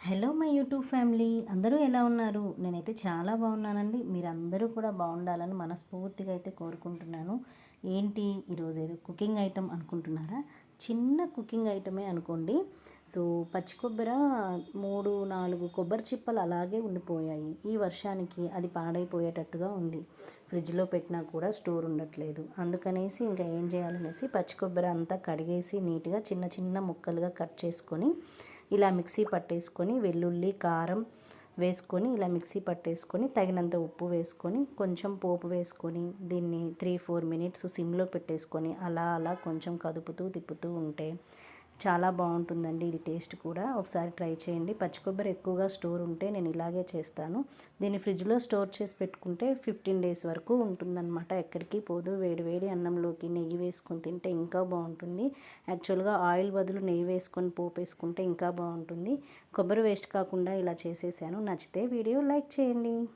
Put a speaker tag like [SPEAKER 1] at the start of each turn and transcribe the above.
[SPEAKER 1] Hello my YouTube family, అందరూ ఎలా ఉన్నారు? నేనైతే చాలా బాగున్నానండి. మీరందరూ కూడా బాగుండాలని మనస్ఫూర్తిగా అయితే కోరుకుంటున్నాను. ఏంటి ఈరోజు ఏదో కుకింగ్ ఐటెం అనుకుంటున్నారా? చిన్న కుకింగ్ ఐటమే అనుకోండి. సో పచ్చి కొబ్బరి 3-4 కొబ్బరి చిప్పలు అలాగే ఉండిపోయాయి. ఈ వర్షానికి అది పాడైపోయేటట్టుగా ఉంది. ఫ్రిడ్జ్లో పెట్టినా కూడా స్టోర్ ఉండట్లేదు. అందుకనేసి ఇంకా ఏం చేయాలనేసి పచ్చి కొబ్బరి అంతా కడిగేసి నీట్గా చిన్న చిన్న ముక్కలుగా కట్ చేసుకొని ఇలా మిక్సీ పట్టేసుకొని వెల్లుల్లి కారం వేసుకొని ఇలా మిక్సీ పట్టేసుకొని తగినంత ఉప్పు వేసుకొని కొంచెం పోపు వేసుకొని దీన్ని 3-4 మినిట్స్ సిమ్లో పెట్టేసుకొని అలా అలా కొంచెం కదుపుతూ తిప్పుతూ ఉంటే చాలా బాగుంటుందండి. ఇది టేస్ట్ కూడా ఒకసారి ట్రై చేయండి. పచ్చి కొబ్బరి ఎక్కువగా స్టోర్ ఉంటే నేను ఇలాగే చేస్తాను. దీన్ని ఫ్రిడ్జ్లో స్టోర్ చేసి పెట్టుకుంటే 15 డేస్ వరకు ఉంటుందన్నమాట. ఎక్కడికి పోదు. వేడి వేడి అన్నంలోకి నెయ్యి వేసుకొని తింటే ఇంకా బాగుంటుంది. యాక్చువల్గా ఆయిల్ బదులు నెయ్యి వేసుకొని పోపు వేసుకుంటే ఇంకా బాగుంటుంది. కొబ్బరి వేస్ట్ కాకుండా ఇలా చేసేసాను. నచ్చితే వీడియో లైక్ చేయండి.